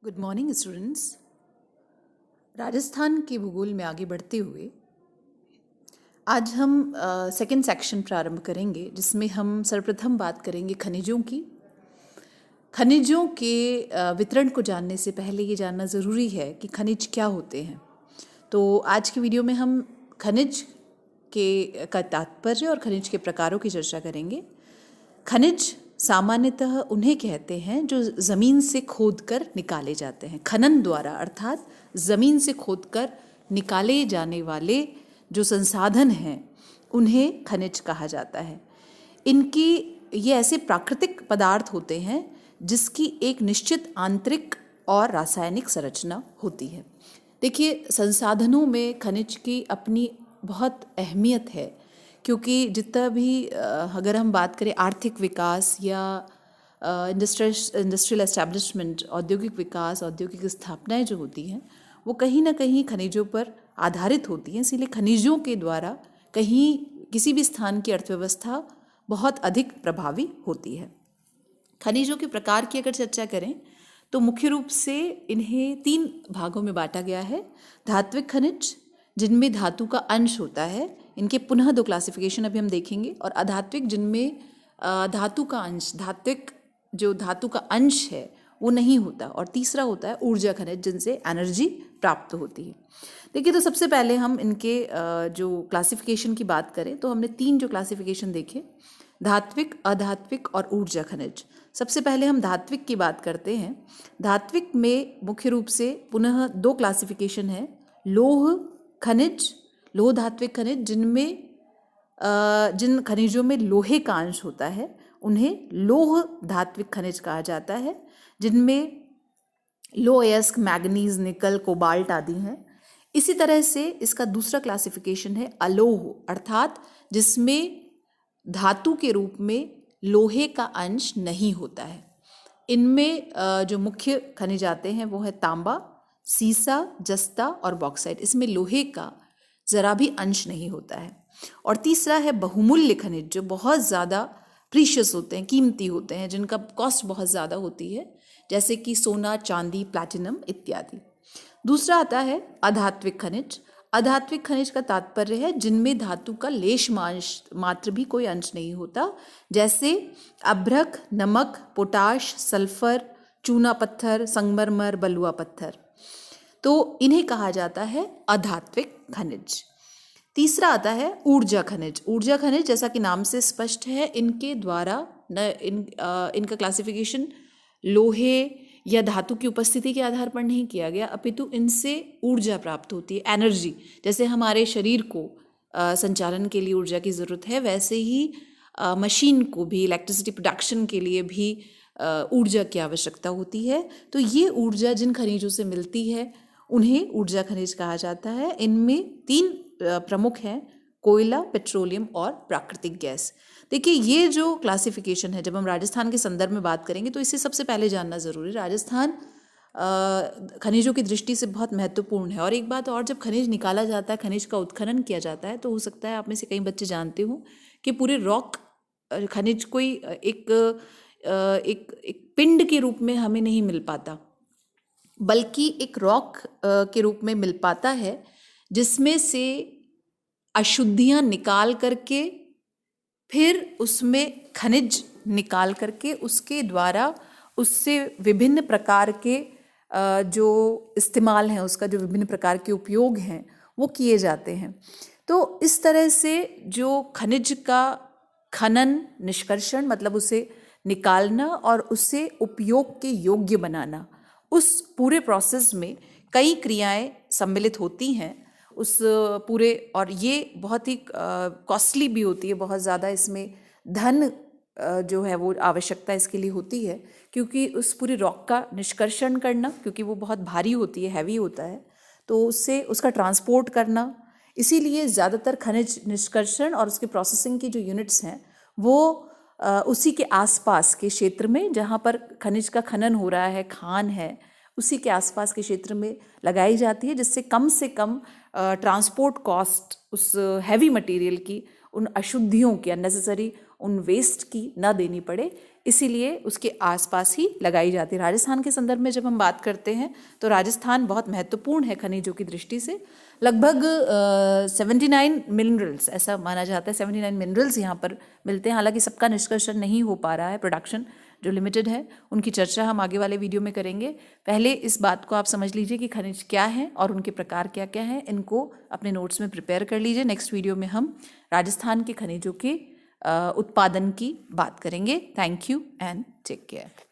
Good morning students. Rajasthan के भूगोल में आगे बढ़ते हुए आज हम सेकंड सेक्शन प्रारंभ करेंगे, जिसमें हम सर्वप्रथम बात करेंगे खनिजों की। खनिजों के वितरण को जानने से पहले ये जानना ज़रूरी है कि खनिज क्या होते हैं। तो आज की वीडियो में हम खनिज का तात्पर्य और खनिज के प्रकारों की चर्चा करेंगे। खनिज सामान्यतः उन्हें कहते हैं जो ज़मीन से खोदकर निकाले जाते हैं। खनन द्वारा अर्थात ज़मीन से खोदकर निकाले जाने वाले जो संसाधन हैं उन्हें खनिज कहा जाता है। ये ऐसे प्राकृतिक पदार्थ होते हैं जिसकी एक निश्चित आंतरिक और रासायनिक संरचना होती है। देखिए, संसाधनों में खनिज की अपनी बहुत अहमियत है, क्योंकि जितना भी अगर हम बात करें आर्थिक विकास या इंडस्ट्रियल एस्टैब्लिशमेंट, औद्योगिक विकास, औद्योगिक स्थापनाएं जो होती हैं वो कहीं ना कहीं खनिजों पर आधारित होती हैं। इसीलिए खनिजों के द्वारा किसी भी स्थान की अर्थव्यवस्था बहुत अधिक प्रभावी होती है। खनिजों के प्रकार की अगर चर्चा करें तो मुख्य रूप से इन्हें 3 भागों में बांटा गया है। धात्विक खनिज, जिनमें धातु का अंश होता है, इनके पुनः 2 क्लासिफिकेशन अभी हम देखेंगे। और अधात्विक, जिनमें धातु का अंश, धात्विक जो धातु का अंश है वो नहीं होता। और तीसरा होता है ऊर्जा खनिज, जिनसे एनर्जी प्राप्त होती है। देखिए, तो सबसे पहले हम इनके जो क्लासिफिकेशन की बात करें तो हमने 3 जो क्लासिफिकेशन देखे, धात्विक, अधात्विक और ऊर्जा खनिज। सबसे पहले हम धात्विक की बात करते हैं। धात्विक में मुख्य रूप से पुनः 2 क्लासिफिकेशन है। लोह खनिज, लोह धात्विक खनिज, जिन खनिजों में लोहे का अंश होता है उन्हें लोह धात्विक खनिज कहा जाता है, जिनमें लोएस्क, मैग्नीज, निकल, कोबाल्ट आदि हैं। इसी तरह से इसका दूसरा क्लासिफिकेशन है अलोह, अर्थात जिसमें धातु के रूप में लोहे का अंश नहीं होता है। इनमें जो मुख्य खनिज आते हैं वो है तांबा, सीसा, जस्ता और बॉक्साइट। इसमें लोहे का ज़रा भी अंश नहीं होता है। और तीसरा है बहुमूल्य खनिज, जो बहुत ज़्यादा प्रीशियस होते हैं, कीमती होते हैं, जिनका कॉस्ट बहुत ज़्यादा होती है, जैसे कि सोना, चांदी, प्लैटिनम इत्यादि। दूसरा आता है अधात्विक खनिज। अधात्विक खनिज का तात्पर्य है जिनमें धातु का लेश मात्र भी कोई अंश नहीं होता, जैसे अभ्रक, नमक, पोटाश, सल्फर, चूना पत्थर, संगमरमर, बलुआ पत्थर। तो इन्हें कहा जाता है अधात्विक खनिज। तीसरा आता है ऊर्जा खनिज। ऊर्जा खनिज, जैसा कि नाम से स्पष्ट है, इनके द्वारा इनका क्लासिफिकेशन लोहे या धातु की उपस्थिति के आधार पर नहीं किया गया, अपितु इनसे ऊर्जा प्राप्त होती है, एनर्जी। जैसे हमारे शरीर को संचालन के लिए ऊर्जा की ज़रूरत है, वैसे ही मशीन को भी, इलेक्ट्रिसिटी प्रोडक्शन के लिए भी ऊर्जा की आवश्यकता होती है। तो ये ऊर्जा जिन खनिजों से मिलती है उन्हें ऊर्जा खनिज कहा जाता है। इनमें 3 प्रमुख हैं, कोयला, पेट्रोलियम और प्राकृतिक गैस। देखिए, ये जो क्लासिफिकेशन है, जब हम राजस्थान के संदर्भ में बात करेंगे तो इसे सबसे पहले जानना ज़रूरी है। राजस्थान खनिजों की दृष्टि से बहुत महत्वपूर्ण है। और एक बात और, जब खनिज निकाला जाता है, खनिज का उत्खनन किया जाता है, तो हो सकता है आप में से कई बच्चे जानते हो कि पूरे रॉक खनिज कोई एक पिंड के रूप में हमें नहीं मिल पाता, बल्कि एक रॉक के रूप में मिल पाता है, जिसमें से अशुद्धियाँ निकाल करके फिर उसमें खनिज निकाल करके उसके द्वारा उससे विभिन्न प्रकार के जो इस्तेमाल हैं, उसका जो विभिन्न प्रकार के उपयोग हैं वो किए जाते हैं। तो इस तरह से जो खनिज का खनन, निष्कर्षण, मतलब उसे निकालना और उसे उपयोग के योग्य बनाना, उस पूरे प्रोसेस में कई क्रियाएं सम्मिलित होती हैं उस पूरे, और ये बहुत ही कॉस्टली भी होती है, बहुत ज़्यादा इसमें धन जो है वो आवश्यकता इसके लिए होती है, क्योंकि उस पूरे रॉक का निष्कर्षण करना, क्योंकि वो बहुत भारी होती है, हैवी होता है, तो उससे उसका ट्रांसपोर्ट करना, इसीलिए ज़्यादातर खनिज निष्कर्षण और उसके प्रोसेसिंग की जो यूनिट्स हैं वो उसी के आसपास के क्षेत्र में, जहाँ पर खनिज का खनन हो रहा है, खान है, उसी के आसपास के क्षेत्र में लगाई जाती है, जिससे कम से कम ट्रांसपोर्ट कॉस्ट उस हैवी मटेरियल की, उन अशुद्धियों की, अननेसेसरी उन वेस्ट की ना देनी पड़े। इसीलिए उसके आसपास ही लगाई जाती है। राजस्थान के संदर्भ में जब हम बात करते हैं तो राजस्थान बहुत महत्वपूर्ण है खनिजों की दृष्टि से। लगभग 79 मिनरल्स, ऐसा माना जाता है 79 मिनरल्स यहाँ पर मिलते हैं। हालांकि सबका निष्कर्षण नहीं हो पा रहा है, प्रोडक्शन जो लिमिटेड है उनकी चर्चा हम आगे वाले वीडियो में करेंगे। पहले इस बात को आप समझ लीजिए कि खनिज क्या है और उनके प्रकार क्या क्या हैं, इनको अपने नोट्स में प्रिपेयर कर लीजिए। नेक्स्ट वीडियो में हम राजस्थान के खनिजों के उत्पादन की बात करेंगे। Thank you and take care.